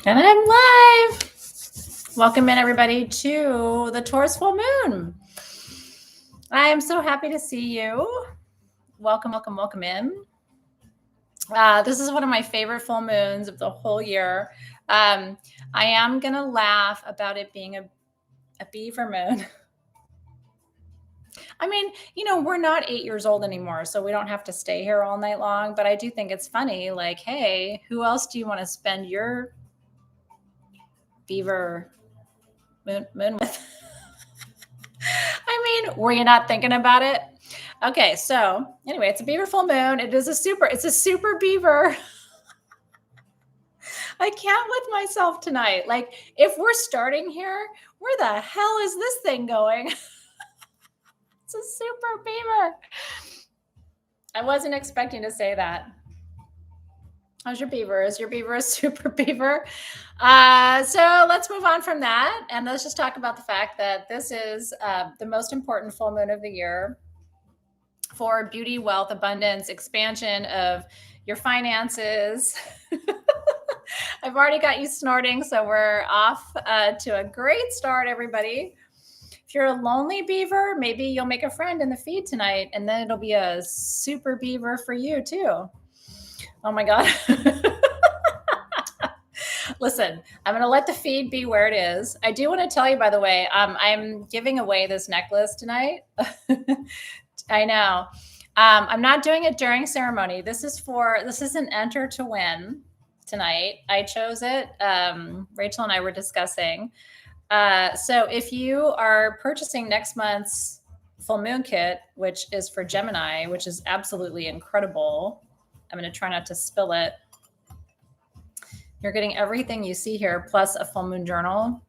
And I'm live. Welcome in, everybody, to the Taurus Full Moon. I am so happy to see you. Welcome, welcome, welcome in. This is one of my favorite full moons of the whole year. I am going to laugh about it being a Beaver Moon. I mean, we're not 8 years old anymore, so we don't have to stay here all night long. But I do think it's funny. Like, hey, who else do you want to spend your Beaver moon with? I mean, were you not thinking about it? Okay, so anyway, it's a Beaver full moon. It's a super Beaver. I can't with myself tonight. Like, if we're starting here, where the hell is this thing going? It's a super Beaver. I wasn't expecting to say that. How's your Beaver? Is your Beaver a super Beaver? So let's move on from that. And let's just talk about the fact that this is the most important full moon of the year for beauty, wealth, abundance, expansion of your finances. I've already got you snorting, so we're off to a great start, everybody. If you're a lonely Beaver, maybe you'll make a friend in the feed tonight, and then it'll be a super Beaver for you too. Oh my God. Listen, I'm going to let the feed be where it is. I do want to tell you, by the way, I'm giving away this necklace tonight. I know. I'm not doing it during ceremony. This is an enter to win tonight. I chose it. Rachel and I were discussing. So if you are purchasing next month's full moon kit, which is for Gemini, which is absolutely incredible. I'm going to try not to spill it. You're getting everything you see here, plus a full moon journal.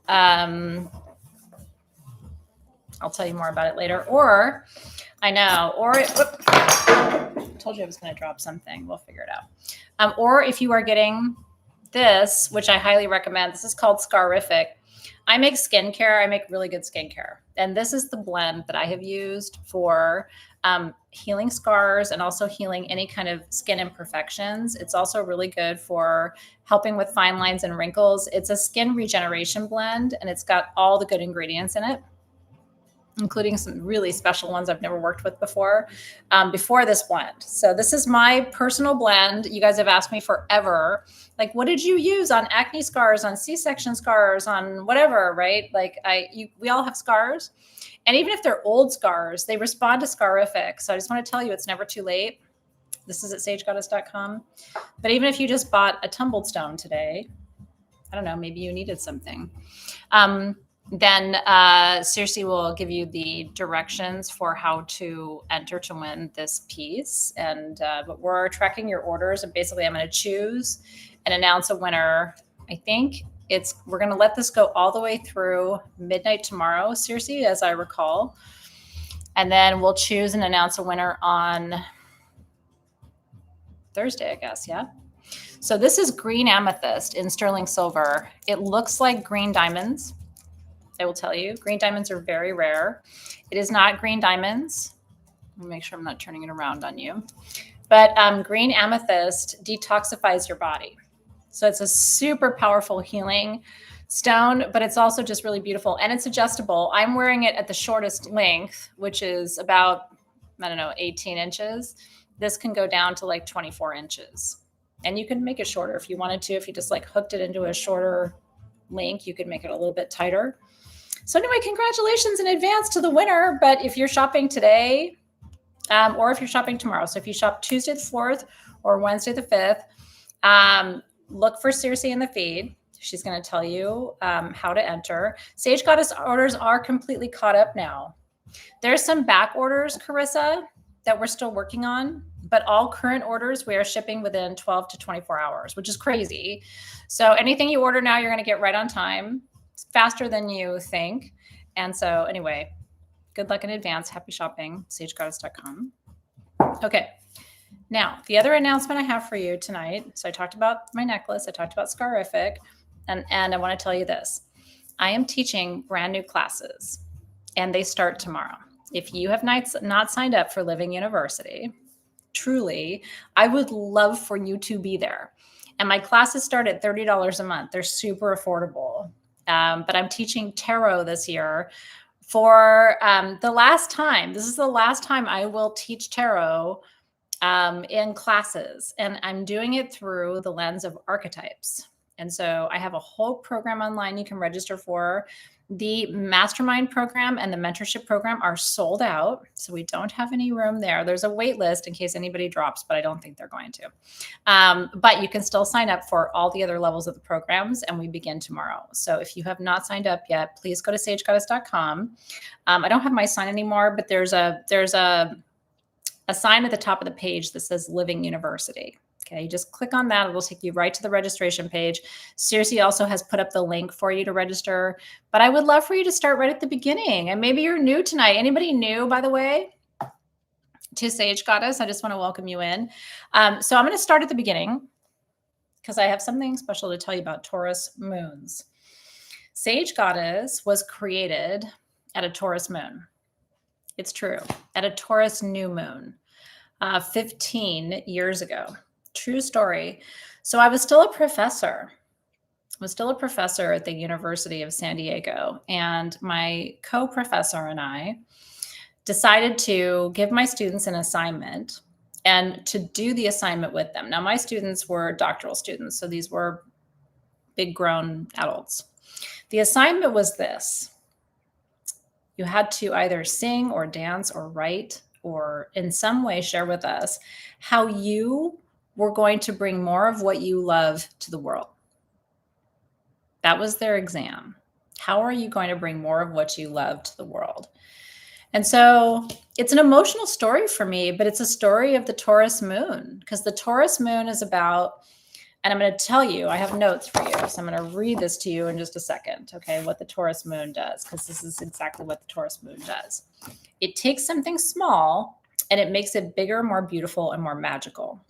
I'll tell you more about it later. Or, I know, or I told you I was going to drop something. We'll figure it out. Or if you are getting this, which I highly recommend, this is called Scarific. I make skincare. I make really good skincare. And this is the blend that I have used for healing scars and also healing any kind of skin imperfections. It's also really good for helping with fine lines and wrinkles. It's a skin regeneration blend, and it's got all the good ingredients in it, including some really special ones I've never worked with before this blend. So this is my personal blend. You guys have asked me forever, like, what did you use on acne scars, on C-section scars, on whatever, right? Like we all have scars. And even if they're old scars, they respond to Scarific. So I just want to tell you, it's never too late. This is at sagegoddess.com. But even if you just bought a tumbled stone today, I don't know, maybe you needed something. Then Circe will give you the directions for how to enter to win this piece. And but we're tracking your orders, and basically I'm going to choose and announce a winner. I think we're going to let this go all the way through midnight tomorrow, Circe, as I recall. And then we'll choose and announce a winner on Thursday, I guess. Yeah. So this is green amethyst in sterling silver. It looks like green diamonds. I will tell you, green diamonds are very rare. It is not green diamonds. Let me make sure I'm not turning it around on you. But green amethyst detoxifies your body. So it's a super powerful healing stone, but it's also just really beautiful. And it's adjustable. I'm wearing it at the shortest length, which is about, 18 inches. This can go down to like 24 inches. And you can make it shorter if you wanted to. If you just like hooked it into a shorter link, you could make it a little bit tighter. So anyway, congratulations in advance to the winner. But if you're shopping today, or if you're shopping tomorrow, so if you shop Tuesday the 4th or Wednesday the 5th, look for Circe in the feed. She's going to tell you how to enter. Sage Goddess orders are completely caught up now. There's some back orders, Carissa, that we're still working on, but all current orders we are shipping within 12 to 24 hours, which is crazy. So anything you order now, you're going to get right on time. It's faster than you think. And so anyway, good luck in advance. Happy shopping, sagegoddess.com. Okay. Now, the other announcement I have for you tonight. So I talked about my necklace. I talked about Scarific. And I want to tell you this. I am teaching brand new classes, and they start tomorrow. If you have not signed up for Living University, truly, I would love for you to be there. And my classes start at $30 a month. They're super affordable. But I'm teaching tarot this year for the last time. This is the last time I will teach tarot in classes, and I'm doing it through the lens of archetypes. And so I have a whole program online you can register for. The mastermind program and the mentorship program are sold out, so we don't have any room there. There's a wait list in case anybody drops, but I don't think they're going to. But you can still sign up for all the other levels of the programs, and we begin tomorrow. So if you have not signed up yet, please go to sagegoddess.com. I don't have my sign anymore, but there's a sign at the top of the page that says Living University. Okay, you just click on that. It'll take you right to the registration page. Circe also has put up the link for you to register, but I would love for you to start right at the beginning. And maybe you're new tonight. Anybody new, by the way, to Sage Goddess? I just want to welcome you in. So I'm going to start at the beginning because I have something special to tell you about Taurus moons. Sage Goddess was created at a Taurus moon. It's true, at a Taurus new moon. 15 years ago. True story. So I was still a professor. I was still a professor at the University of San Diego. And my co-professor and I decided to give my students an assignment and to do the assignment with them. Now, my students were doctoral students, so these were big grown adults. The assignment was this. You had to either sing or dance or write or in some way share with us how you were going to bring more of what you love to the world. That was their exam. How are you going to bring more of what you love to the world? And so it's an emotional story for me, but it's a story of the Taurus moon, because the Taurus moon is about, and I'm going to tell you, I have notes for you. So I'm going to read this to you in just a second, okay, what the Taurus moon does, because this is exactly what the Taurus moon does. It takes something small and it makes it bigger, more beautiful, and more magical.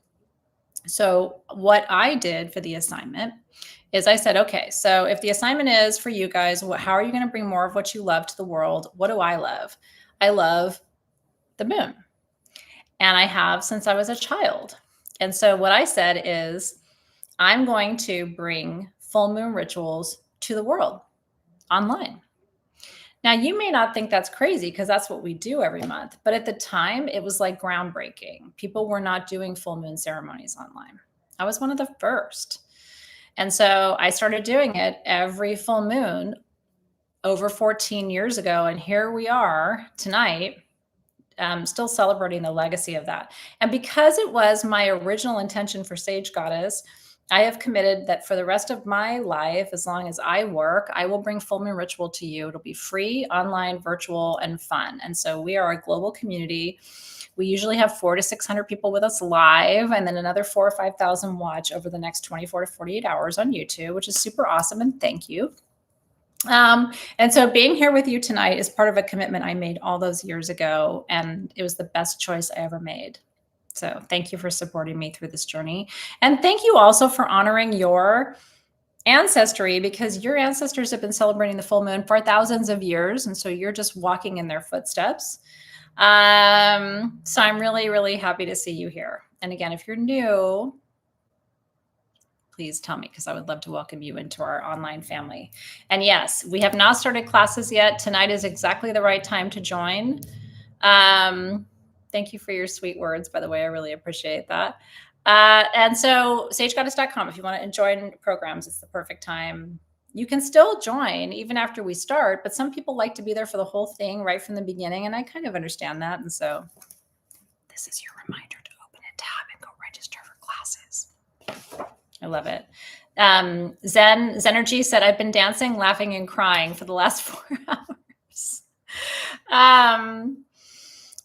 So what I did for the assignment is I said, okay, so if the assignment is for you guys, how are you going to bring more of what you love to the world? What do I love? I love the moon. And I have since I was a child. And so what I said is, I'm going to bring full moon rituals to the world online. Now, you may not think that's crazy because that's what we do every month. But at the time, it was like groundbreaking. People were not doing full moon ceremonies online. I was one of the first. And so I started doing it every full moon over 14 years ago. And here we are tonight, still celebrating the legacy of that. And because it was my original intention for Sage Goddess, I have committed that for the rest of my life, as long as I work, I will bring full moon ritual to you. It'll be free, online, virtual, and fun. And so we are a global community. We usually have 400 to 600 people with us live, and then another 4,000 or 5,000 watch over the next 24 to 48 hours on YouTube, which is super awesome. And thank you. And so being here with you tonight is part of a commitment I made all those years ago, and it was the best choice I ever made. So thank you for supporting me through this journey. And thank you also for honoring your ancestry, because your ancestors have been celebrating the full moon for thousands of years. And so you're just walking in their footsteps. So I'm really, really happy to see you here. And again, if you're new, please tell me, because I would love to welcome you into our online family. And yes, we have not started classes yet. Tonight is exactly the right time to join. Thank you for your sweet words, by the way. I really appreciate that. And so sagegoddess.com, if you want to join programs, it's the perfect time. You can still join even after we start, but some people like to be there for the whole thing right from the beginning. And I kind of understand that. And so this is your reminder to open a tab and go register for classes. I love it. Zenergy said, I've been dancing, laughing, and crying for the last 4 hours.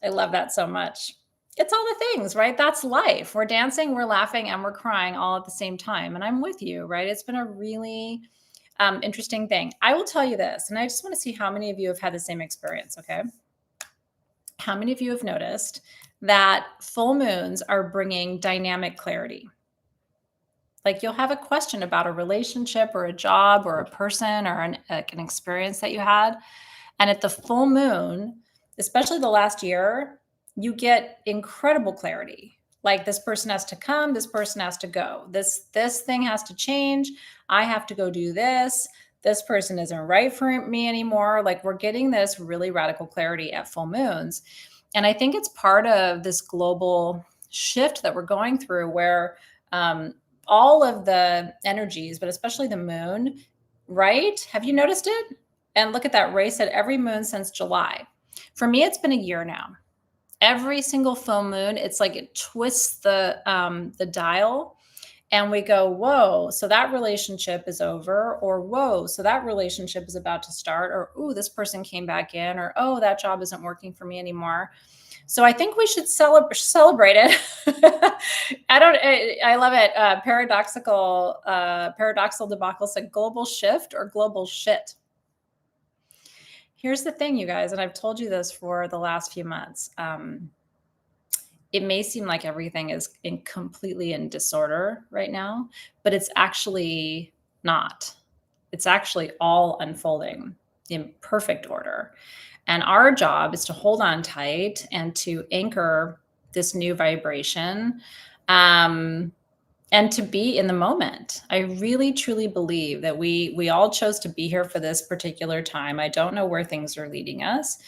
I love that so much. It's all the things, right? That's life. We're dancing, we're laughing, and we're crying all at the same time. And I'm with you, right? It's been a really interesting thing. I will tell you this, and I just want to see how many of you have had the same experience, okay? How many of you have noticed that full moons are bringing dynamic clarity? Like you'll have a question about a relationship or a job or a person or an experience that you had. And at the full moon, especially the last year, you get incredible clarity. Like this person has to come, this person has to go. This thing has to change. I have to go do this. This person isn't right for me anymore. Like we're getting this really radical clarity at full moons. And I think it's part of this global shift that we're going through where all of the energies, but especially the moon, right? Have you noticed it? And look at that race at every moon since July. For me, it's been a year now. Every single full moon, it's like it twists the dial, and we go, whoa, so that relationship is over, or whoa, so that relationship is about to start, or ooh, this person came back in, or oh, that job isn't working for me anymore. So I think we should celebrate it. I love it. Paradoxical debacle said global shift or global shit. Here's the thing, you guys, and I've told you this for the last few months. It may seem like everything is completely in disorder right now, but it's actually not. It's actually all unfolding in perfect order. And our job is to hold on tight and to anchor this new vibration. And to be in the moment. I really truly believe that we all chose to be here for this particular time. I don't know where things are leading us.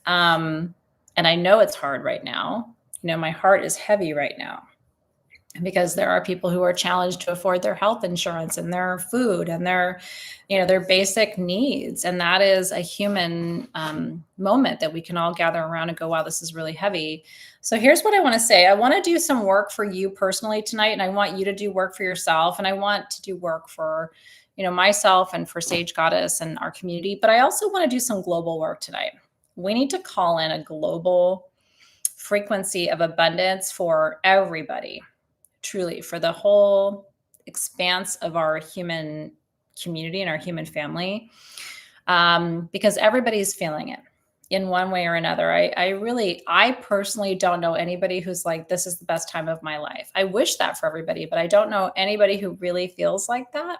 And I know it's hard right now. My heart is heavy right now because there are people who are challenged to afford their health insurance and their food and their basic needs. And that is a human moment that we can all gather around and go, wow, this is really heavy. So here's what I want to say. I want to do some work for you personally tonight, and I want you to do work for yourself. And I want to do work for, myself and for Sage Goddess and our community. But I also want to do some global work tonight. We need to call in a global frequency of abundance for everybody, truly, for the whole expanse of our human community and our human family, because everybody's feeling it in one way or another. I personally don't know anybody who's like, this is the best time of my life. I wish that for everybody, but I don't know anybody who really feels like that.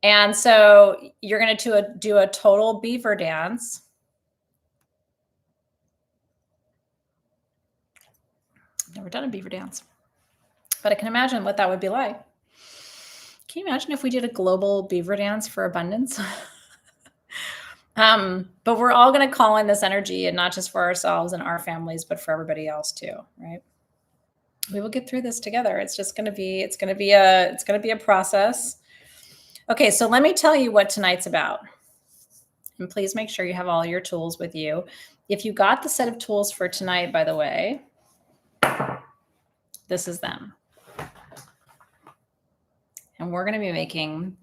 And so you're going to do a total beaver dance. I've never done a beaver dance, but I can imagine what that would be like. Can you imagine if we did a global beaver dance for abundance? But we're all going to call in this energy, and not just for ourselves and our families, but for everybody else too, right? We will get through this together. It's going to be a process. Okay, so let me tell you what tonight's about. And please make sure you have all your tools with you. If you got the set of tools for tonight, by the way, this is them. And we're going to be making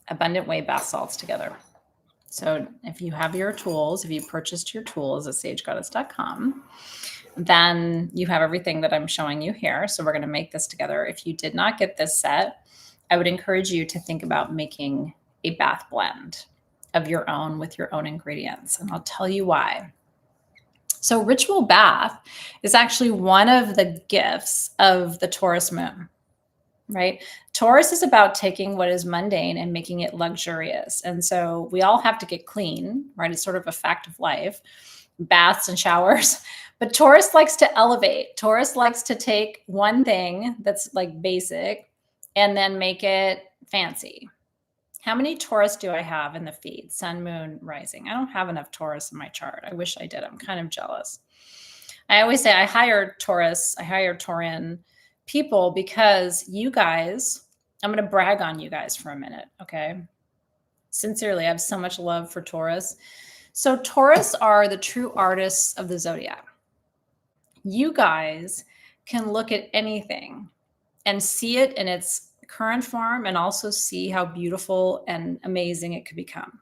Abundant Way bath salts together. So if you have your tools, if you purchased your tools at sagegoddess.com, then you have everything that I'm showing you here. So we're going to make this together. If you did not get this set, I would encourage you to think about making a bath blend of your own with your own ingredients. And I'll tell you why. So ritual bath is actually one of the gifts of the Taurus moon, right? Taurus is about taking what is mundane and making it luxurious. And so we all have to get clean, right? It's sort of a fact of life, baths and showers. But Taurus likes to elevate. Taurus likes to take one thing that's like basic and then make it fancy. How many Taurus do I have in the feed? Sun, moon, rising. I don't have enough Taurus in my chart. I wish I did. I'm kind of jealous. I always say I hire Taurian people because you guys, I'm going to brag on you guys for a minute, okay? Sincerely, I have so much love for Taurus. So Taurus are the true artists of the zodiac. You guys can look at anything and see it in its current form and also see how beautiful and amazing it could become.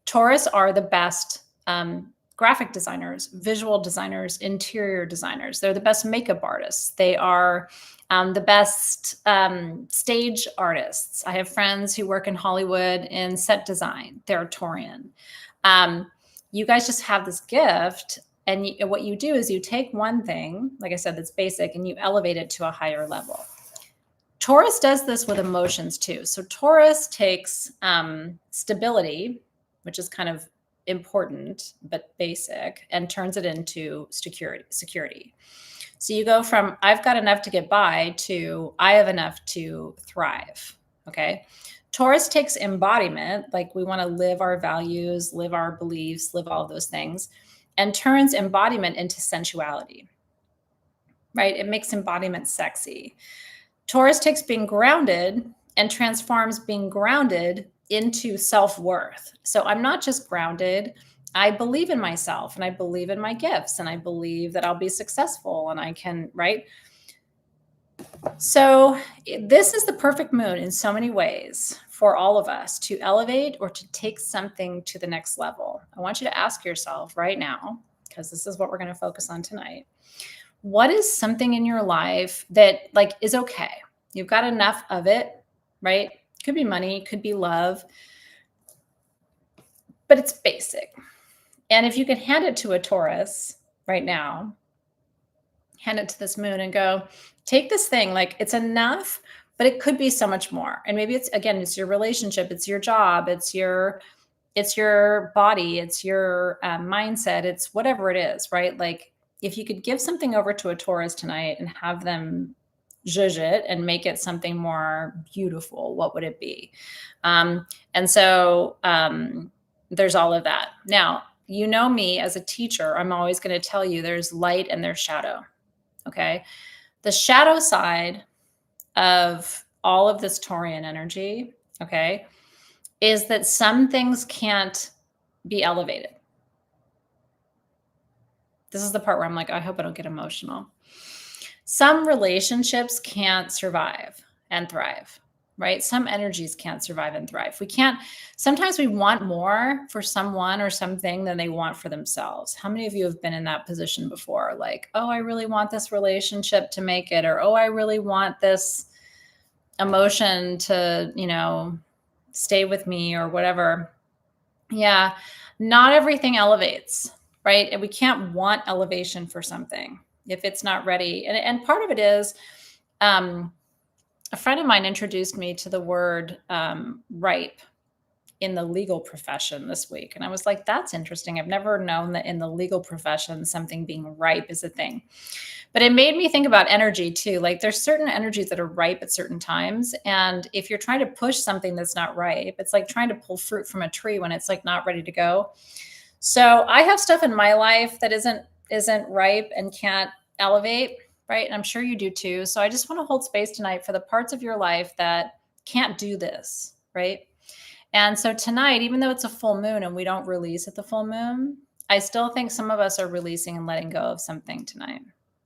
Taurus are the best graphic designers, visual designers, interior designers. They're the best makeup artists. They are the best stage artists. I have friends who work in Hollywood in set design. They're Taurian. You guys just have this gift. And what you do is you take one thing, like I said, that's basic, and you elevate it to a higher level. Taurus does this with emotions too. So Taurus takes stability, which is kind of important but basic and turns it into security. So you go from I've got enough to get by to I have enough to thrive. Okay. Taurus takes embodiment, like we want to live our values, live our beliefs, live all of those things, and turns embodiment into sensuality, right? It makes embodiment sexy. Taurus takes being grounded and transforms being grounded into self-worth. So I'm not just grounded. I believe in myself and I believe in my gifts and I believe that I'll be successful and I can, right? So this is the perfect moon in so many ways for all of us to elevate or to take something to the next level. I want you to ask yourself right now, because this is what we're going to focus on tonight. What is something in your life that like is okay? You've got enough of it, right? Could be money, could be love, but it's basic. And if you could hand it to a Taurus right now, hand it to this moon and go, take this thing, like it's enough, but it could be so much more. And maybe it's, again, it's your relationship, it's your job, it's your body, it's your mindset, it's whatever it is, right? Like if you could give something over to a Taurus tonight and have them zhuzh it and make it something more beautiful, what would it be? And so there's all of that. Now, you know me as a teacher, I'm always going to tell you there's light and there's shadow. Okay. The shadow side of all of this Taurian energy, okay, is that some things can't be elevated. This is the part where I'm like, I hope I don't get emotional. Some relationships can't survive and thrive, right? Some energies can't survive and thrive. We can't, sometimes we want more for someone or something than they want for themselves. How many of you have been in that position before? Like, oh, I really want this relationship to make it, or, oh, I really want this emotion to, you know, stay with me or whatever. Yeah. Not everything elevates, right? And we can't want elevation for something if it's not ready. And part of it is, a friend of mine introduced me to the word ripe in the legal profession this week. And I was like, that's interesting. I've never known that in the legal profession, something being ripe is a thing. But it made me think about energy too. Like there's certain energies that are ripe at certain times. And if you're trying to push something that's not ripe, it's like trying to pull fruit from a tree when it's like not ready to go. So I have stuff in my life that isn't ripe and can't elevate. Right. And I'm sure you do too. So I just want to hold space tonight for the parts of your life that can't do this. Right. And so tonight, even though it's a full moon and we don't release at the full moon, I still think some of us are releasing and letting go of something tonight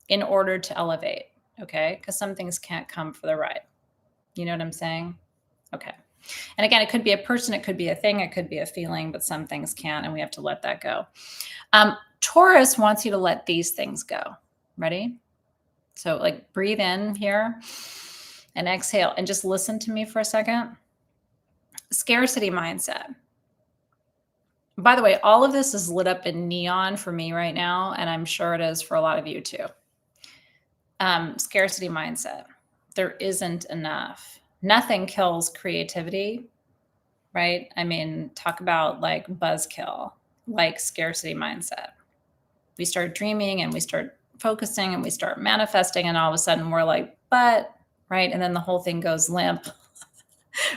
in order to elevate. Okay. Because some things can't come for the ride. You know what I'm saying? Okay. And again, it could be a person, it could be a thing, it could be a feeling, but some things can't, and we have to let that go. Taurus wants you to let these things go. Ready? So like breathe in here and exhale and just listen to me for a second. Scarcity mindset. By the way, all of this is lit up in neon for me right now, and I'm sure it is for a lot of you too. Scarcity mindset. There isn't enough. Nothing kills creativity, right? I mean, talk about like buzzkill, like scarcity mindset. We start dreaming and we start focusing and we start manifesting, and all of a sudden we're like, but, right? And then the whole thing goes limp.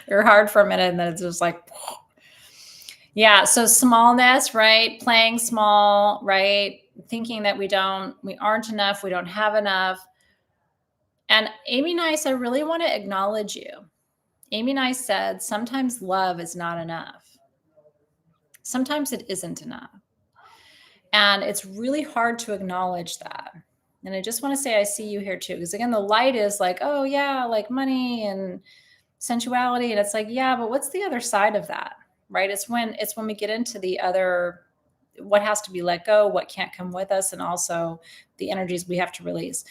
We're hard for a minute and then it's just like, yeah. So smallness, right? Playing small, right? Thinking that we aren't enough, we don't have enough. And Amy Nice, I really want to acknowledge you. Amy Nice said, sometimes love is not enough. Sometimes it isn't enough. And it's really hard to acknowledge that. And I just want to say, I see you here too. Because again, the light is like, oh yeah, like money and sensuality. And it's like, yeah, but what's the other side of that? Right? It's when we get into the other, what has to be let go, what can't come with us, and also the energies we have to release.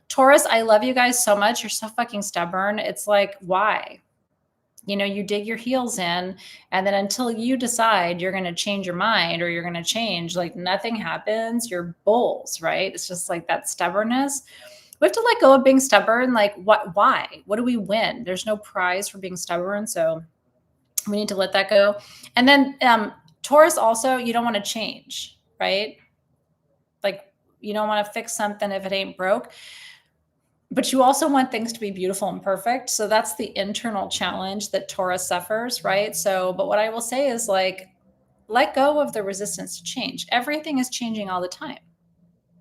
Taurus, I love you guys so much. You're so fucking stubborn. It's like, why? You know, you dig your heels in, and then until you decide you're going to change your mind or you're going to change, like nothing happens. You're bulls, right? It's just like that stubbornness. We have to let go of being stubborn. Like why? What do we win? There's no prize for being stubborn. So we need to let that go. And then Taurus also, you don't want to change, right? Like you don't want to fix something if it ain't broke, but you also want things to be beautiful and perfect. So that's the internal challenge that Taurus suffers, right? So, but what I will say is like, let go of the resistance to change. Everything is changing all the time.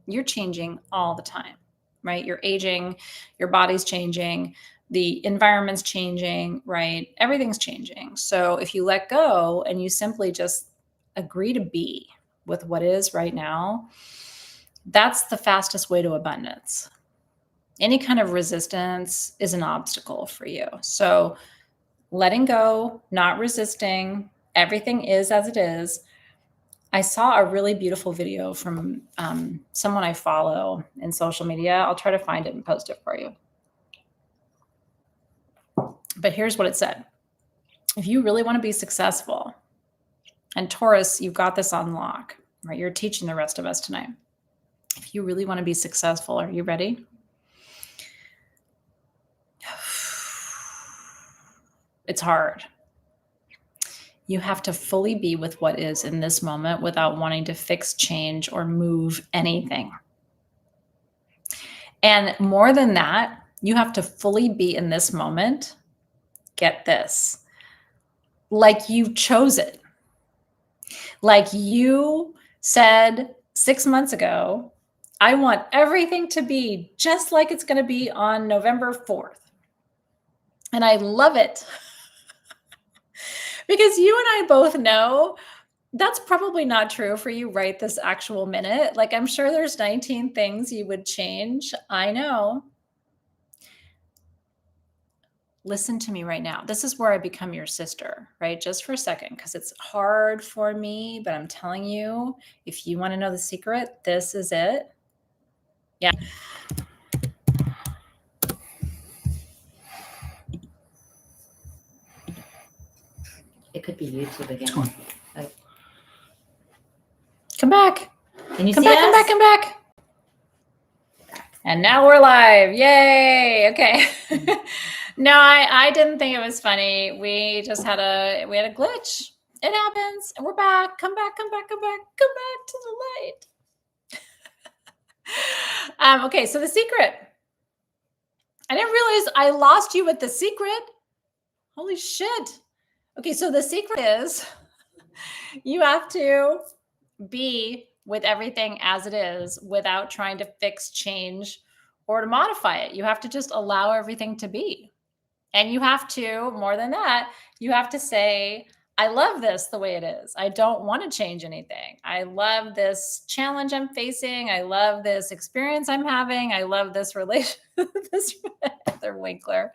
You're changing all the time, right? You're aging, your body's changing, the environment's changing, right? Everything's changing. So if you let go and you simply just agree to be with what is right now, that's the fastest way to abundance. Any kind of resistance is an obstacle for you. So letting go, not resisting, everything is as it is. I saw a really beautiful video from someone I follow in social media. I'll try to find it and post it for you. But here's what it said. If you really want to be successful, and Taurus, you've got this on lock, right? You're teaching the rest of us tonight. If you really want to be successful, are you ready? It's hard. You have to fully be with what is in this moment without wanting to fix, change, or move anything. And more than that, you have to fully be in this moment. Get this. Like you chose it. Like you said 6 months ago, I want everything to be just like it's going to be on November 4th. And I love it. Because you and I both know that's probably not true for you right this actual minute. Like I'm sure there's 19 things you would change. I know. Listen to me right now. This is where I become your sister, right? Just for a second, because it's hard for me, but I'm telling you, if you want to know the secret, this is it. Yeah. It could be YouTube again. Come back. Can you Come see back, us? come back, come back. And now we're live. Yay. Okay. No, I didn't think it was funny. We just had a glitch. It happens. And we're back. Come back, come back, come back. Come back to the light. Okay, so the secret. I didn't realize I lost you with the secret. Holy shit. Okay, so the secret is you have to be with everything as it is without trying to fix, change, or to modify it. You have to just allow everything to be. And you have to, more than that, you have to say, I love this the way it is. I don't want to change anything. I love this challenge I'm facing. I love this experience I'm having. I love this relationship. This Heather Winkler.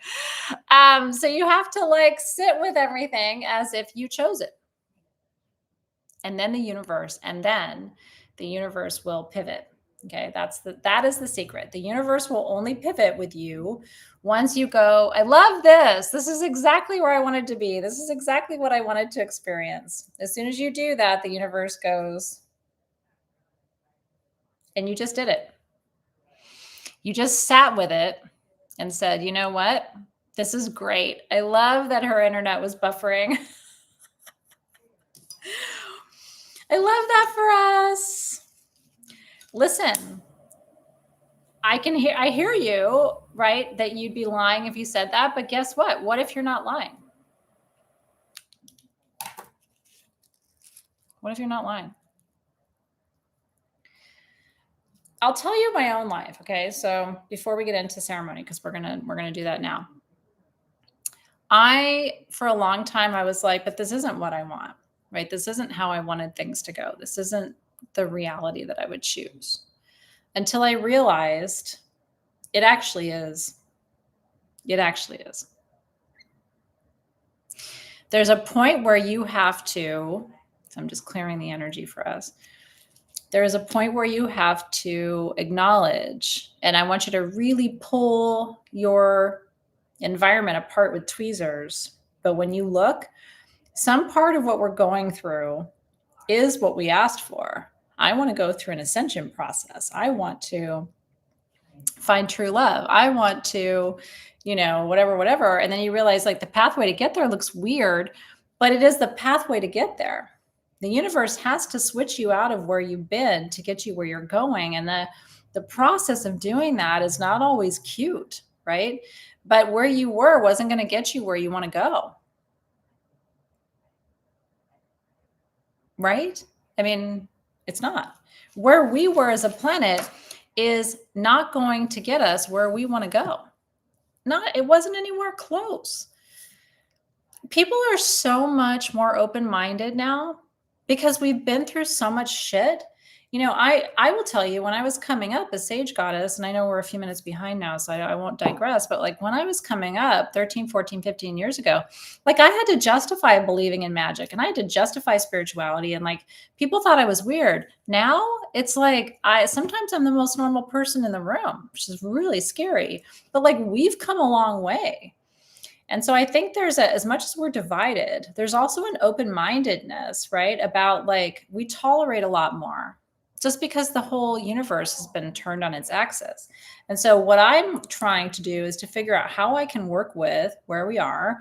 So you have to like sit with everything as if you chose it. And then the universe will pivot. Okay, that is the secret. The universe will only pivot with you once you go, I love this. This is exactly where I wanted to be. This is exactly what I wanted to experience. As soon as you do that, the universe goes, and you just did it. You just sat with it and said, you know what? This is great. I love that her internet was buffering. I love that for us. Listen, I hear you, right? That you'd be lying if you said that, but guess what? What if you're not lying? What if you're not lying? I'll tell you my own life, okay? So before we get into ceremony, because we're gonna do that now. For a long time, I was like, but this isn't what I want, right? This isn't how I wanted things to go. This isn't the reality that I would choose. Until I realized it actually is. It actually is. There's a point where you have to, so I'm just clearing the energy for us. There is a point where you have to acknowledge, and I want you to really pull your environment apart with tweezers. But when you look, some part of what we're going through is what we asked for. I want to go through an ascension process. I want to find true love. I want to, whatever. And then you realize like the pathway to get there looks weird, but it is the pathway to get there. The universe has to switch you out of where you've been to get you where you're going. And the process of doing that is not always cute, right? But where you were wasn't going to get you where you want to go. Right? I mean, it's not. Where we were as a planet is not going to get us where we want to go. It wasn't anywhere close. People are so much more open-minded now because we've been through so much shit. I will tell you, when I was coming up as Sage Goddess, and I know we're a few minutes behind now, so I won't digress, but like when I was coming up 13, 14, 15 years ago, like I had to justify believing in magic and I had to justify spirituality, and like people thought I was weird. Now it's like sometimes I'm the most normal person in the room, which is really scary, but like we've come a long way. And so I think as much as we're divided, there's also an open-mindedness, right? About like, we tolerate a lot more just because the whole universe has been turned on its axis. And so what I'm trying to do is to figure out how I can work with where we are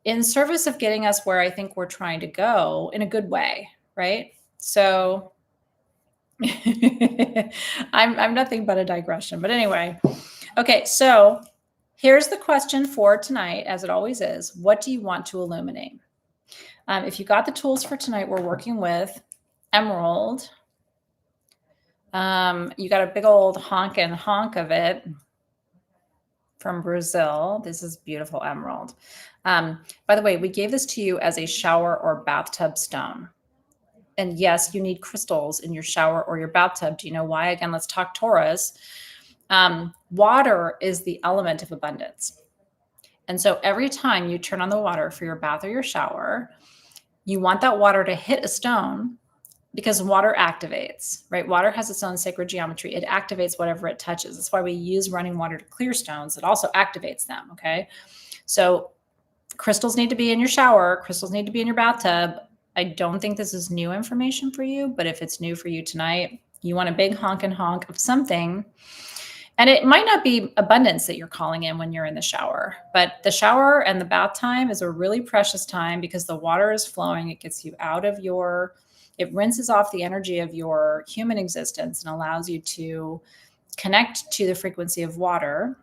in service of getting us where I think we're trying to go in a good way, right? So I'm nothing but a digression, but anyway. Okay, so here's the question for tonight, as it always is. What do you want to illuminate? If you got the tools for tonight, we're working with emerald. You got a big old honk of it from Brazil. This is beautiful emerald. By the way, we gave this to you as a shower or bathtub stone. And yes, you need crystals in your shower or your bathtub. Do you know why? Again, let's talk Taurus. Water is the element of abundance. And so every time you turn on the water for your bath or your shower, you want that water to hit a stone because water activates, right? Water has its own sacred geometry. It activates whatever it touches. That's why we use running water to clear stones. It also activates them, okay? So crystals need to be in your shower. Crystals need to be in your bathtub. I don't think this is new information for you, but if it's new for you tonight, you want a big honk of something. And it might not be abundance that you're calling in when you're in the shower, but the shower and the bath time is a really precious time because the water is flowing. It gets you out of it rinses off the energy of your human existence and allows you to connect to the frequency of water,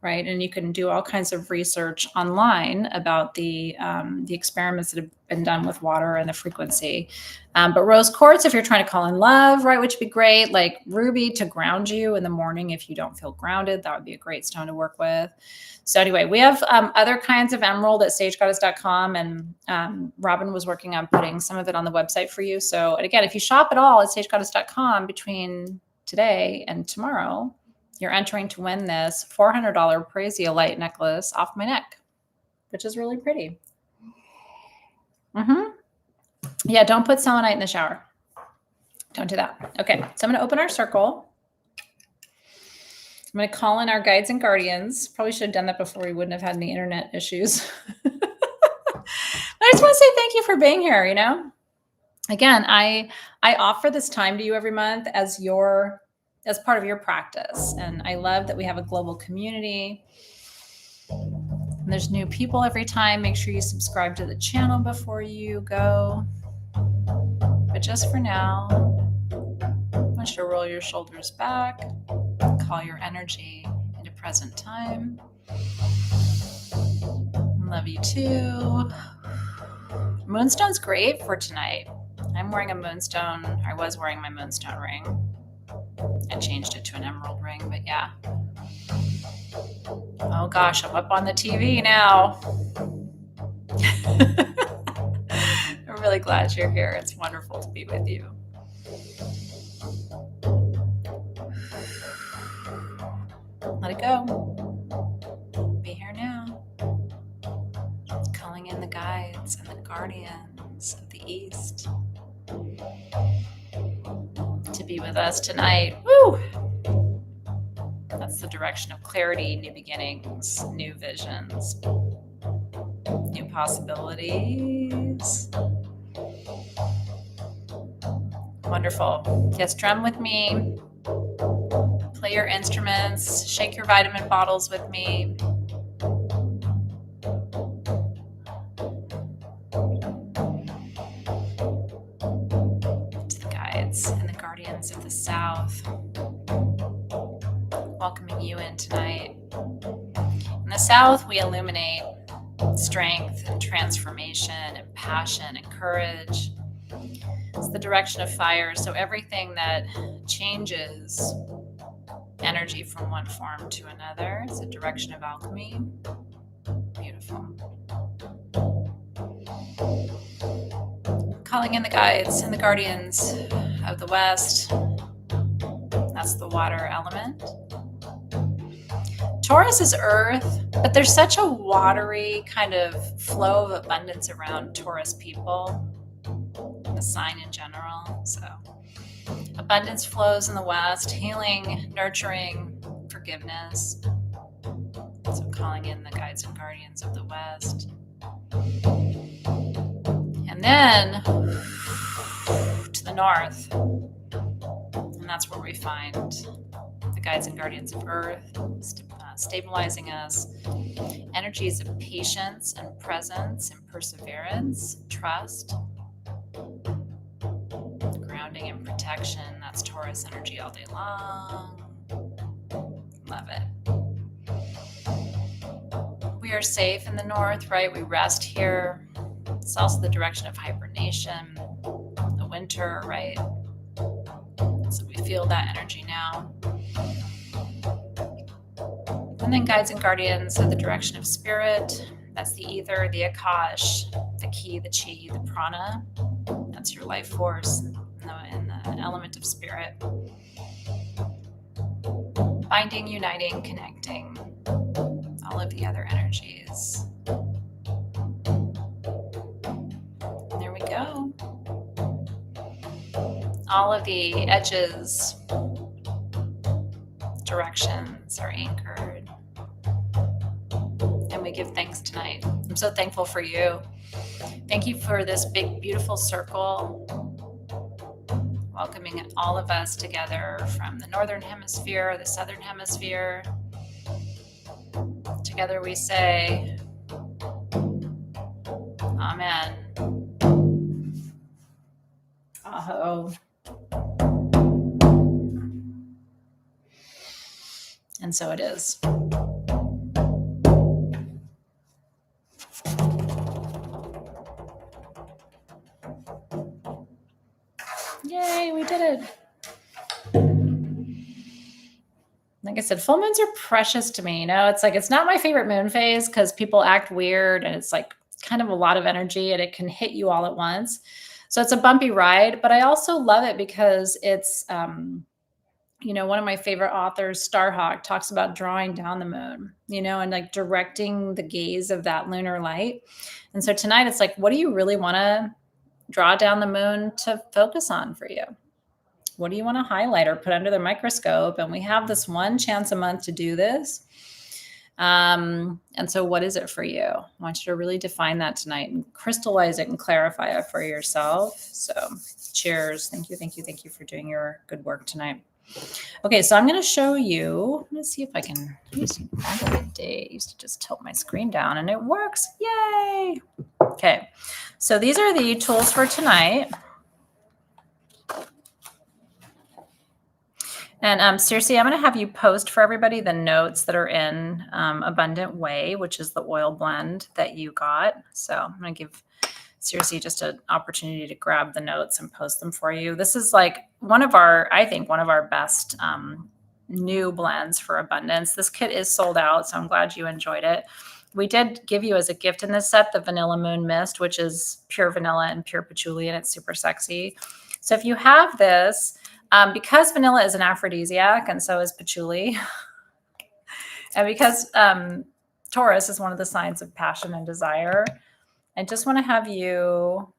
right? And you can do all kinds of research online about the experiments that have been done with water and the frequency. But rose quartz, if you're trying to call in love, right, which would be great. Like ruby to ground you in the morning if you don't feel grounded, that would be a great stone to work with. So anyway, we have other kinds of emerald at sagegoddess.com, and Robin was working on putting some of it on the website for you. So, and again, if you shop at all at sagegoddess.com between today and tomorrow, you're entering to win this $400 Praesiolite necklace off my neck, which is really pretty. Yeah, don't put selenite in the shower. Don't do that. Okay, so I'm going to open our circle. I'm going to call in our guides and guardians. Probably should have done that before we wouldn't have had any internet issues. I just want to say thank you for being here, Again, I offer this time to you every month as part of your practice. And I love that we have a global community. And there's new people every time. Make sure you subscribe to the channel before you go. But just for now, I want you to roll your shoulders back, call your energy into present time. Love you too. Moonstone's great for tonight. I'm wearing a moonstone. I was wearing my moonstone ring. I changed it to an emerald ring, but yeah. Oh gosh, I'm up on the TV now. I'm really glad you're here. It's wonderful to be with you. Let it go. Be here now. Calling in the guides and the guardians of the East to be with us tonight. Woo! That's the direction of clarity, new beginnings, new visions, new possibilities. Wonderful. Yes, drum with me. Play your instruments. Shake your vitamin bottles with me. the south, we illuminate strength and transformation and passion and courage. It's the direction of fire. So everything that changes energy from one form to another is a direction of alchemy. Beautiful. Calling in the guides and the guardians of the West. That's the water element. Taurus is earth, but there's such a watery kind of flow of abundance around Taurus people, the sign in general. So abundance flows in the West, healing, nurturing, forgiveness. So calling in the guides and guardians of the West. And then to the north, and that's where we find the guides and guardians of earth, stabilizing us, energies of patience and presence and perseverance, trust, grounding and protection. That's Taurus energy all day long. Love it. We are safe in the north, right? We rest here. It's also the direction of hibernation, the winter, right? So we feel that energy now. And then guides and guardians are the direction of spirit. That's the ether, the akash, the ki, the chi, the prana. That's your life force and the element of spirit. Binding, uniting, connecting, all of the other energies. And there we go. All of the edges, directions are anchored. And we give thanks tonight. I'm so thankful for you. Thank you for this big, beautiful circle, welcoming all of us together from the northern hemisphere, the southern hemisphere. Together we say, Amen. Aho. And so it is. Yay, we did it. Like I said, full moons are precious to me. You know, it's like, it's not my favorite moon phase because people act weird and it's like kind of a lot of energy and it can hit you all at once. So it's a bumpy ride, but I also love it because it's, you know, one of my favorite authors, Starhawk, talks about drawing down the moon, you know, and like directing the gaze of that lunar light. And so tonight it's like, what do you really want to draw down the moon to focus on for you? What do you want to highlight or put under the microscope? And we have this one chance a month to do this. And so what is it for you? I want you to really define that tonight and crystallize it and clarify it for yourself. So cheers. Thank you. Thank you. Thank you for doing your good work tonight. Okay, so I'm going to show you. Let's see if I can. Back in the day, I used to just tilt my screen down and it works. Yay. Okay, so these are the tools for tonight. And seriously, I'm going to have you post for everybody the notes that are in Abundant Way, which is the oil blend that you got. So I'm going to give seriously just an opportunity to grab the notes and post them for you. This is like I think one of our best new blends for abundance. This kit is sold out, so I'm glad you enjoyed it. We did give you as a gift in this set the Vanilla Moon Mist, which is pure vanilla and pure patchouli, and it's super sexy. So if you have this, because vanilla is an aphrodisiac and so is patchouli, and because Taurus is one of the signs of passion and desire, I just want to have you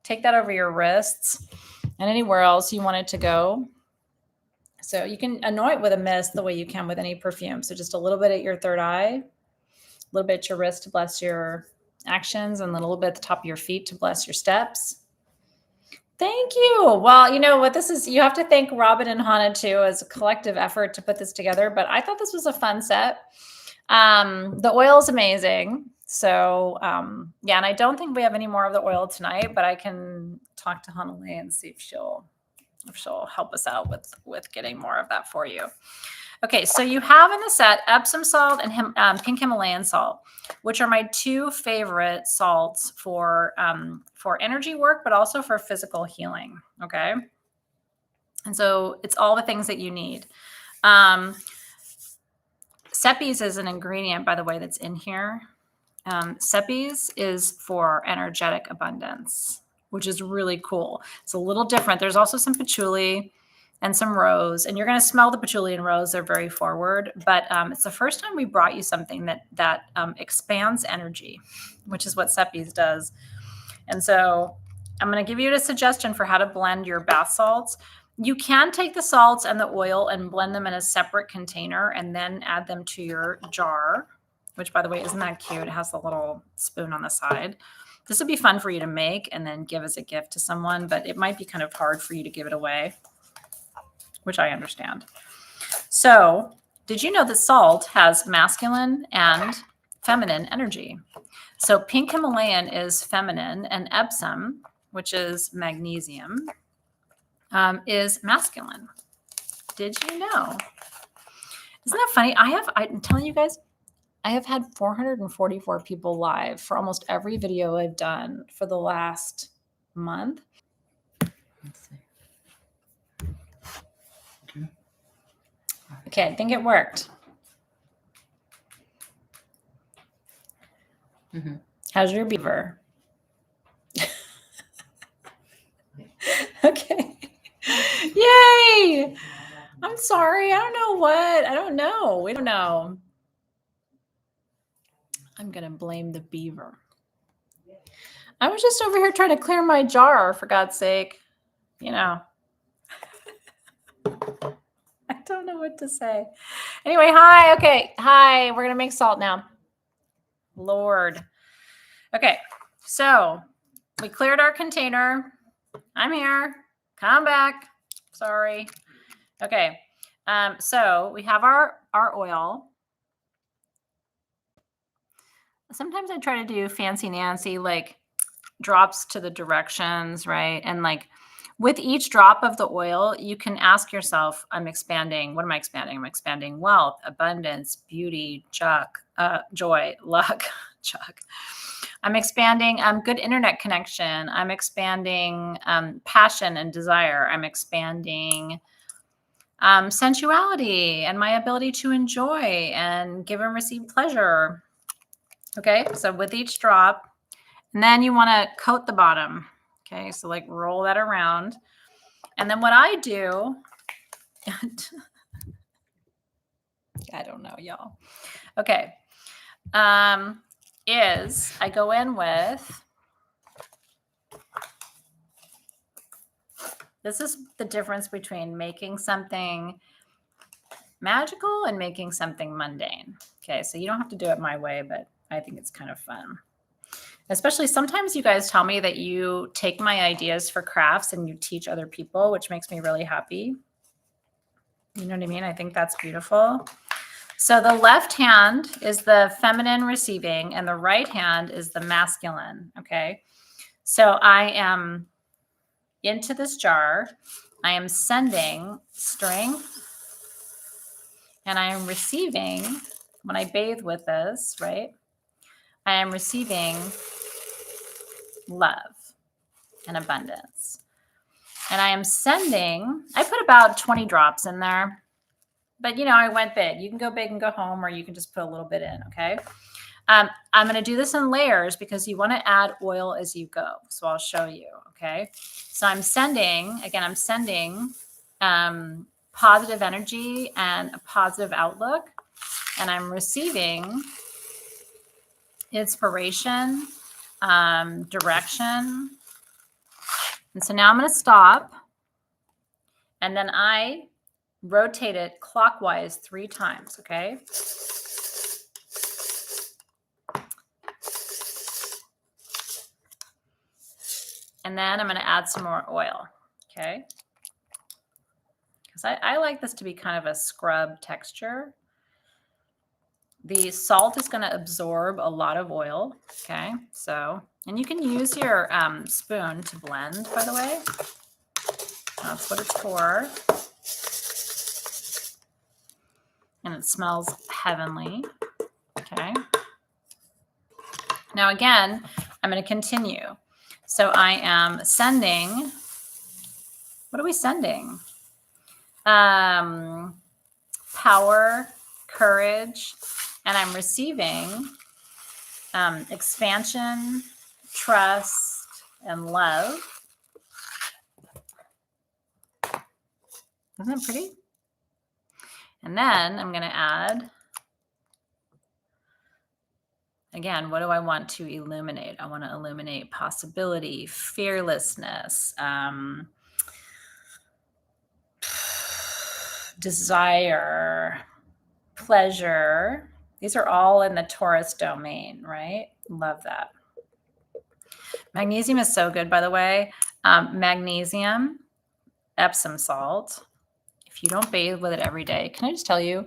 take that over your wrists and anywhere else you want it to go. So you can anoint with a mist the way you can with any perfume. So just a little bit at your third eye, a little bit at your wrist to bless your actions, and then a little bit at the top of your feet to bless your steps. Thank you. Well, you know what this is, you have to thank Robin and Hannah too, as a collective effort to put this together, but I thought this was a fun set. The oil is amazing. So, yeah, and I don't think we have any more of the oil tonight, but I can talk to Hanalei and see if she'll help us out with getting more of that for you. Okay, so you have in the set Epsom salt and pink Himalayan salt, which are my two favorite salts for energy work, but also for physical healing. Okay, and so it's all the things that you need. Sepes is an ingredient, by the way, that's in here. Sepes is for energetic abundance, which is really cool. It's a little different. There's also some patchouli and some rose, and you're going to smell the patchouli and rose. They're very forward, but it's the first time we brought you something that expands energy, which is what Sepes does. And so I'm going to give you a suggestion for how to blend your bath salts. You can take the salts and the oil and blend them in a separate container and then add them to your jar, which, by the way, isn't that cute? It has the little spoon on the side. This would be fun for you to make and then give as a gift to someone, but it might be kind of hard for you to give it away, which I understand. So did you know that salt has masculine and feminine energy? So pink Himalayan is feminine, and Epsom, which is magnesium, is masculine. Did you know? Isn't that funny? I'm telling you guys, I have had 444 people live for almost every video I've done for the last month. Let's see. Okay, I think it worked. Mm-hmm. How's your beaver? Okay. Yay! I'm sorry. I don't know what. I don't know. We don't know. I'm going to blame the beaver. I was just over here trying to clear my jar, for God's sake. You know. I don't know what to say. Anyway, hi. Okay. Hi. We're going to make salt now. Lord. Okay. So we cleared our container. I'm here. Come back. Sorry. Okay. So we have our oil. Sometimes I try to do fancy Nancy, like drops to the directions, right? And like with each drop of the oil, you can ask yourself, I'm expanding. What am I expanding? I'm expanding wealth, abundance, beauty, joy, luck, I'm expanding good internet connection. I'm expanding passion and desire. I'm expanding sensuality and my ability to enjoy and give and receive pleasure. Okay, so with each drop, and then you want to coat the bottom. Okay, so like roll that around. And then what I do, I don't know, y'all. Okay, is I go in with, this is the difference between making something magical and making something mundane. Okay, so you don't have to do it my way, but I think it's kind of fun. Especially sometimes you guys tell me that you take my ideas for crafts and you teach other people, which makes me really happy. You know what I mean? I think that's beautiful. So the left hand is the feminine receiving and the right hand is the masculine. Okay. So I am into this jar. I am sending strength and I am receiving, when I bathe with this, right? I am receiving love and abundance. And I am sending, I put about 20 drops in there, but you know, I went big. You can go big and go home, or you can just put a little bit in. Okay. I'm going to do this in layers because you want to add oil as you go. So I'll show you. Okay. So I'm sending, again, I'm sending positive energy and a positive outlook. And I'm receiving inspiration, direction. And so now I'm going to stop. And then I rotate it clockwise 3 times. Okay. And then I'm going to add some more oil. Okay. Because I like this to be kind of a scrub texture. The salt is going to absorb a lot of oil. Okay. So, and you can use your spoon to blend, by the way. That's what it's for. and it smells heavenly. Okay. Now again, I'm going to continue. So I am sending, what are we sending? Power, courage, and I'm receiving expansion, trust, and love. Isn't it pretty? And then I'm going to add, again, what do I want to illuminate? I want to illuminate possibility, fearlessness, desire, pleasure. These are all in the Taurus domain, right? Love that. Magnesium is so good, by the way. Magnesium, Epsom salt. If you don't bathe with it every day, can I just tell you,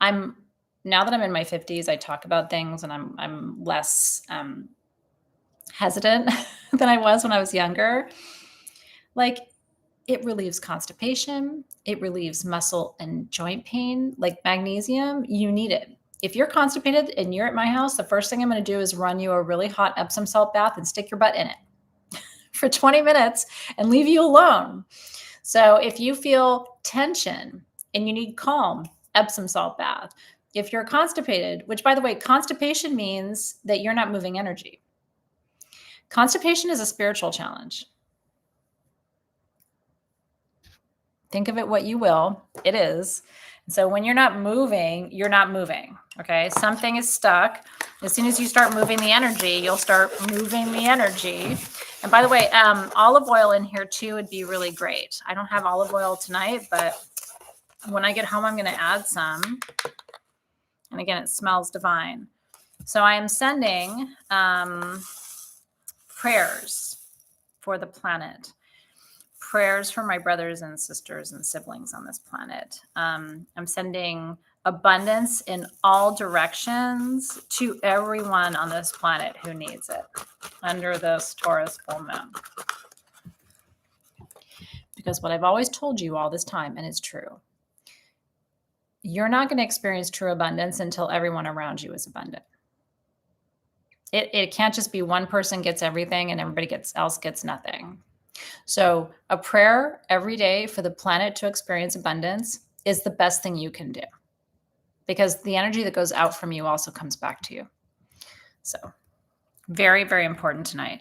now that I'm in my 50s, I talk about things and I'm less hesitant than I was when I was younger. Like, it relieves constipation. It relieves muscle and joint pain. Like magnesium, you need it. If you're constipated and you're at my house, the first thing I'm going to do is run you a really hot Epsom salt bath and stick your butt in it for 20 minutes and leave you alone. So if you feel tension and you need calm, Epsom salt bath. If you're constipated, which by the way, constipation means that you're not moving energy. Constipation is a spiritual challenge. Think of it what you will. It is. So when you're not moving, you're not moving. Okay. Something is stuck. As soon as you start moving the energy, you'll start moving the energy. And by the way, olive oil in here too would be really great. I don't have olive oil tonight, but when I get home, I'm going to add some. And again, it smells divine. So I am sending prayers for the planet. Prayers for my brothers and sisters and siblings on this planet. I'm sending abundance in all directions to everyone on this planet who needs it under this Taurus full moon. Because what I've always told you all this time, and it's true, you're not going to experience true abundance until everyone around you is abundant. It can't just be one person gets everything and everybody else gets nothing. So a prayer every day for the planet to experience abundance is the best thing you can do, because the energy that goes out from you also comes back to you. So very, very important tonight.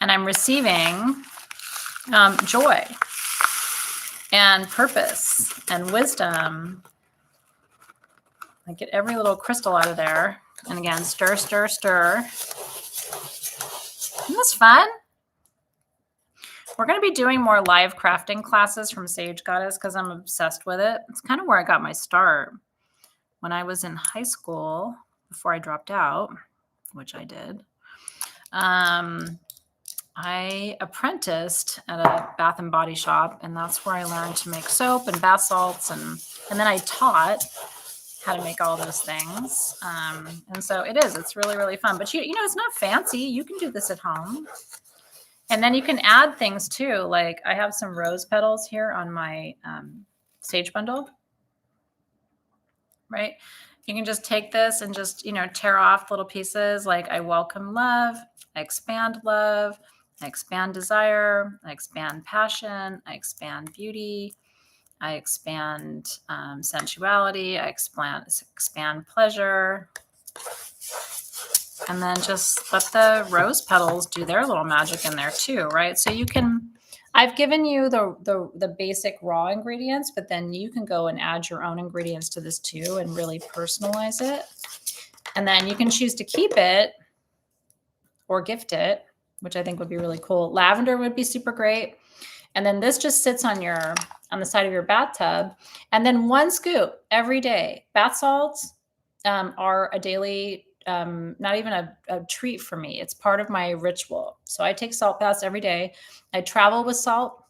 And I'm receiving joy and purpose and wisdom. I get every little crystal out of there. And again, stir, stir, stir. Isn't this fun? We're going to be doing more live crafting classes from Sage Goddess because I'm obsessed with it. It's kind of where I got my start. When I was in high school, before I dropped out, which I did, I apprenticed at a bath and body shop, and that's where I learned to make soap and bath salts, and then I taught how to make all those things. And so it's really, really fun. But you know, it's not fancy. You can do this at home. And then you can add things too. Like I have some rose petals here on my sage bundle, right? You can just take this and just, tear off little pieces. Like I welcome love, I expand love, I expand desire, I expand passion, I expand beauty, I expand sensuality, I expand pleasure. And then just let the rose petals do their little magic in there too, right? So I've given you the basic raw ingredients, but then you can go and add your own ingredients to this too and really personalize it. And then you can choose to keep it or gift it, which I think would be really cool. Lavender would be super great. And then this just sits on the side of your bathtub. And then 1 scoop every day. Bath salts are a daily, not even a treat for me. It's part of my ritual. So I take salt baths every day. I travel with salt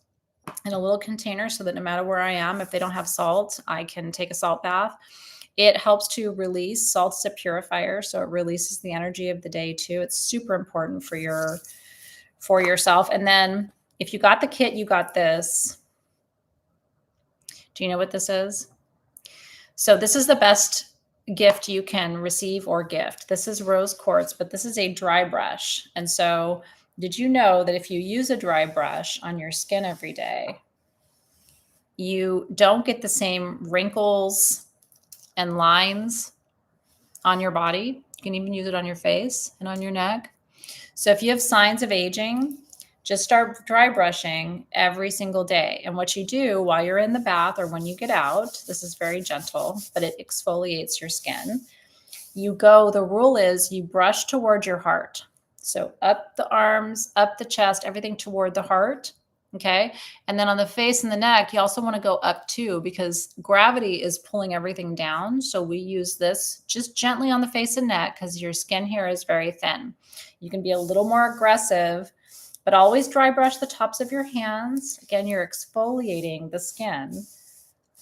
in a little container so that no matter where I am, if they don't have salt, I can take a salt bath. It helps to release. Salt's a purifier, so it releases the energy of the day too. It's super important for yourself. And then if you got the kit, you got this. Do you know what this is? So this is the best gift you can receive or gift. This is rose quartz, but this is a dry brush. And so did you know that if you use a dry brush on your skin every day, you don't get the same wrinkles and lines on your body? You can even use it on your face and on your neck. So if you have signs of aging, just start dry brushing every single day. And what you do while you're in the bath or when you get out, this is very gentle, but it exfoliates your skin. The rule is you brush toward your heart. So up the arms, up the chest, everything toward the heart. Okay. And then on the face and the neck, you also want to go up too, because gravity is pulling everything down. So we use this just gently on the face and neck because your skin here is very thin. You can be a little more aggressive, but always dry brush the tops of your hands. Again, you're exfoliating the skin.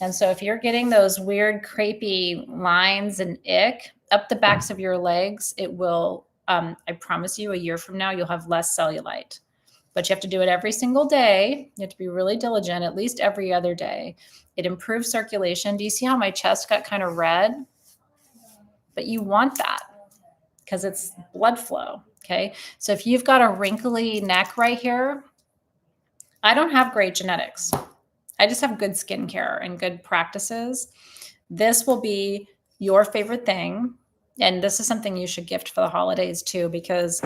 And so if you're getting those weird crepey lines and ick up the backs of your legs, it will, I promise you, a year from now, you'll have less cellulite. But you have to do it every single day. You have to be really diligent, at least every other day. It improves circulation. Do you see how my chest got kind of red? But you want that because it's blood flow. Okay. So if you've got a wrinkly neck right here, I don't have great genetics. I just have good skincare and good practices. This will be your favorite thing. And this is something you should gift for the holidays too, because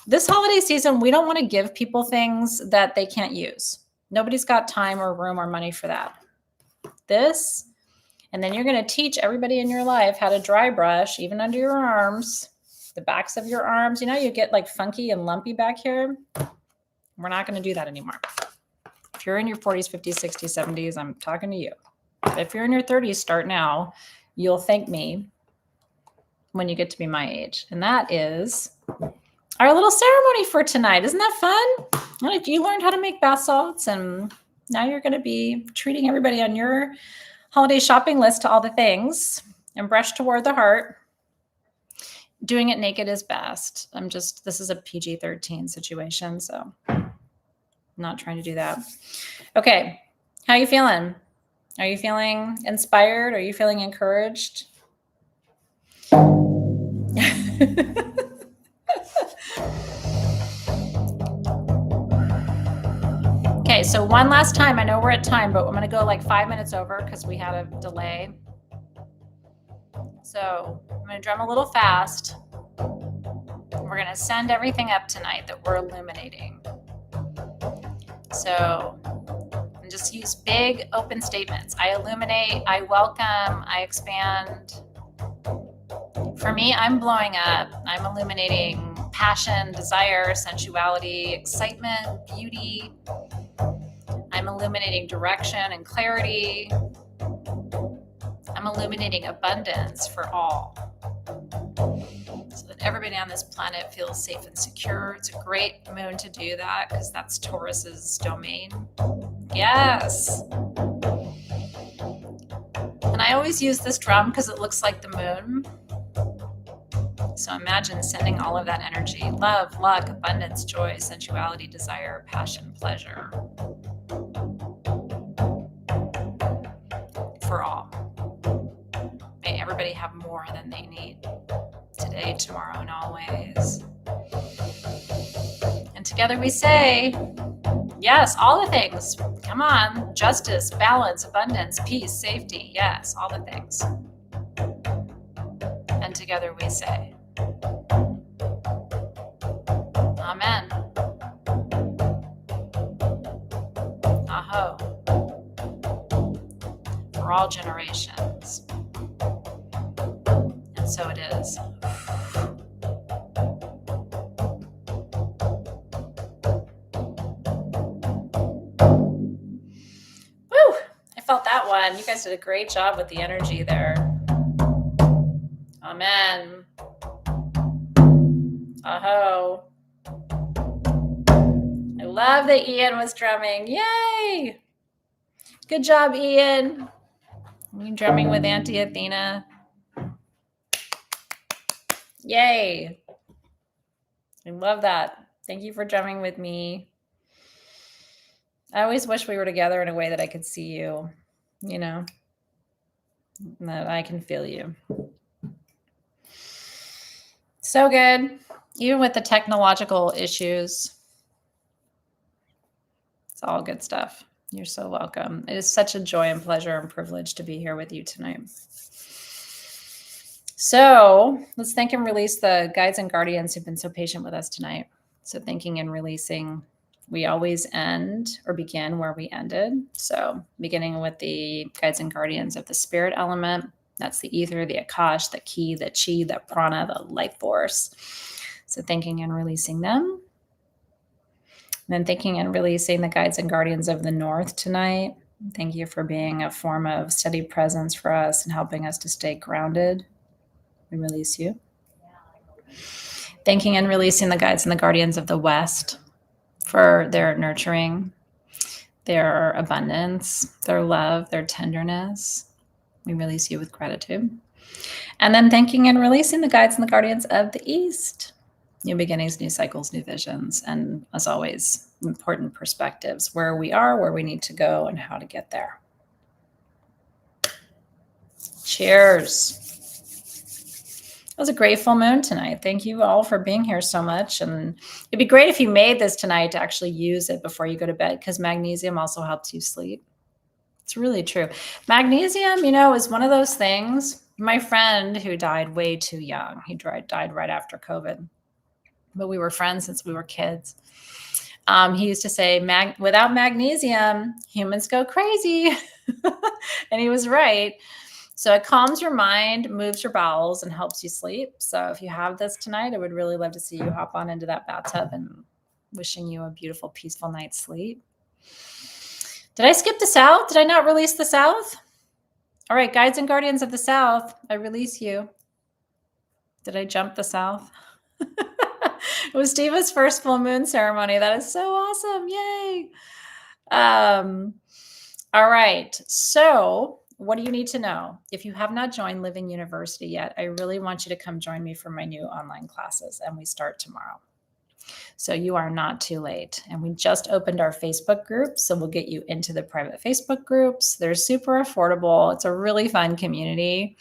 this holiday season, we don't want to give people things that they can't use. Nobody's got time or room or money for that. This, and then you're going to teach everybody in your life how to dry brush, even under your arms, the backs of your arms. You know, you get like funky and lumpy back here. We're not going to do that anymore. If you're in your 40s, 50s, 60s, 70s, I'm talking to you. But if you're in your 30s, start now. You'll thank me when you get to be my age. And that is our little ceremony for tonight. Isn't that fun? You learned how to make bath salts, and now you're going to be treating everybody on your holiday shopping list to all the things, and brush toward the heart. Doing it naked is best. This is a PG-13 situation, so I'm not trying to do that. Okay. How are you feeling? Are you feeling inspired? Are you feeling encouraged? Okay, so one last time. I know we're at time, but I'm going to go like 5 minutes over because we had a delay. So I'm going to drum a little fast. We're going to send everything up tonight that we're illuminating. So just use big open statements. I illuminate, I welcome, I expand. For me, I'm blowing up. I'm illuminating passion, desire, sensuality, excitement, beauty. I'm illuminating direction and clarity. I'm illuminating abundance for all, so that everybody on this planet feels safe and secure. It's a great moon to do that because that's Taurus's domain. Yes. And I always use this drum because it looks like the moon. So imagine sending all of that energy: love, luck, abundance, joy, sensuality, desire, passion, pleasure for all. May everybody have more than they need today, tomorrow, and always. And together we say, yes, all the things. Come on. Justice, balance, abundance, peace, safety. Yes, all the things. And together we say, Amen. Aho. For all generations. And so it is. Woo! I felt that one. You guys did a great job with the energy there. Amen. Aho. I love that Ian was drumming. Yay! Good job, Ian. You drumming with Auntie Athena. Yay. I love that. Thank you for drumming with me. I always wish we were together in a way that I could see you, you know. That I can feel you. So good. Even with the technological issues, it's all good stuff. You're so welcome. It is such a joy and pleasure and privilege to be here with you tonight. So let's thank and release the guides and guardians who've been so patient with us tonight. So thanking and releasing, we always end or begin where we ended. So beginning with the guides and guardians of the spirit element, that's the ether, the akash, the ki, the chi, the prana, the life force. So thanking and releasing them. And then thanking and releasing the guides and guardians of the north tonight. Thank you for being a form of steady presence for us and helping us to stay grounded. We release you. Thanking and releasing the guides and the guardians of the west for their nurturing, their abundance, their love, their tenderness. We release you with gratitude. And then thanking and releasing the guides and the guardians of the east. New beginnings, new cycles, new visions, and as always, important perspectives, where we are, where we need to go, and how to get there. Cheers. It was a great full moon tonight. Thank you all for being here so much. And it'd be great if you made this tonight to actually use it before you go to bed, because magnesium also helps you sleep. It's really true. Magnesium, is one of those things. My friend who died way too young, he died right after COVID, but we were friends since we were kids. He used to say, without magnesium, humans go crazy. And he was right. So it calms your mind, moves your bowels, and helps you sleep. So if you have this tonight, I would really love to see you hop on into that bathtub, and wishing you a beautiful, peaceful night's sleep. Did I skip the south? Did I not release the south? All right, guides and guardians of the south, I release you. Did I jump the south? It was Diva's first full moon ceremony. That is so awesome. Yay. All right. So what do you need to know? If you have not joined Living University yet, I really want you to come join me for my new online classes, and we start tomorrow. So you are not too late. And we just opened our Facebook group, so we'll get you into the private Facebook groups. They're super affordable. It's a really fun community.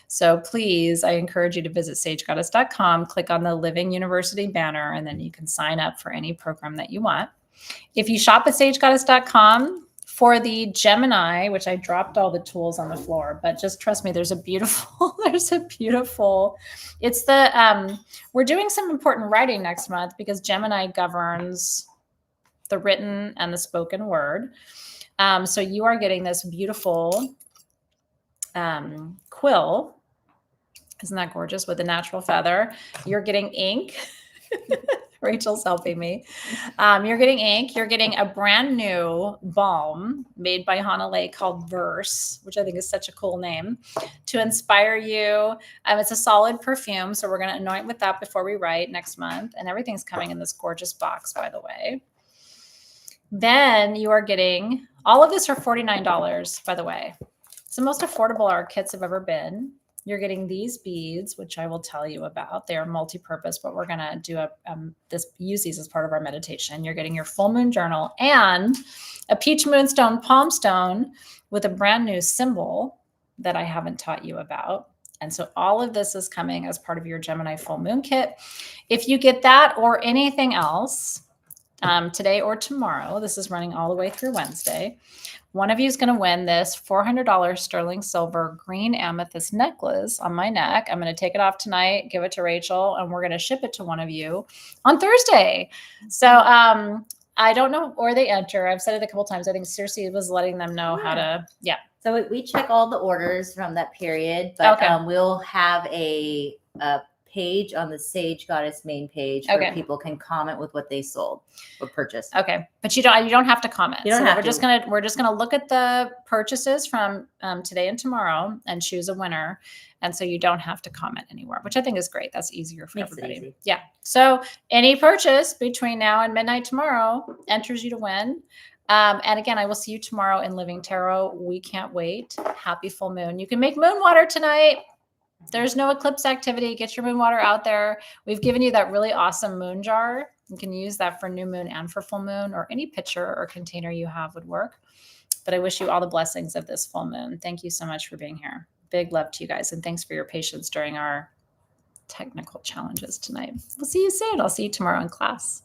So please, I encourage you to visit sagegoddess.com, click on the Living University banner, and then you can sign up for any program that you want. If you shop at sagegoddess.com, for the Gemini, which I dropped all the tools on the floor, but just trust me, we're doing some important writing next month, because Gemini governs the written and the spoken word. So you are getting this beautiful quill. Isn't that gorgeous, with a natural feather? You're getting ink. Rachel's helping me. You're getting ink. You're getting a brand new balm made by Hana Lei called Verse, which I think is such a cool name, to inspire you. It's a solid perfume, so we're going to anoint with that before we write next month. And everything's coming in this gorgeous box, by the way. Then you are getting all of this for $49, by the way. It's the most affordable our kits have ever been. You're getting these beads, which I will tell you about. They are multi-purpose, but we're going to do use these as part of our meditation. You're getting your full moon journal and a peach moonstone palm stone with a brand new symbol that I haven't taught you about. And so all of this is coming as part of your Gemini full moon kit. If you get that or anything else today or tomorrow, this is running all the way through Wednesday, one of you is going to win this $400 sterling silver green amethyst necklace on my neck. I'm going to take it off tonight, give it to Rachel, and we're going to ship it to one of you on Thursday. So I don't know where they enter. I've said it a couple times. I think Circe was letting them know how to, So we check all the orders from that period, but Okay. We'll have a page on the Sage Goddess main page where people can comment with what they sold or purchased. Okay, but you don't have to comment. You don't have to. We're just gonna look at the purchases from today and tomorrow and choose a winner. And so you don't have to comment anywhere, which I think is great. That's easier for everybody. Easy. Yeah. So any purchase between now and midnight tomorrow enters you to win. And again, I will see you tomorrow in Living Tarot. We can't wait. Happy full moon. You can make moon water tonight. There's no eclipse activity. Get your moon water out there. We've given you that really awesome moon jar. You can use that for new moon and for full moon, or any pitcher or container you have would work. But I wish you all the blessings of this full moon. Thank you so much for being here. Big love to you guys. And thanks for your patience during our technical challenges tonight. We'll see you soon. I'll see you tomorrow in class.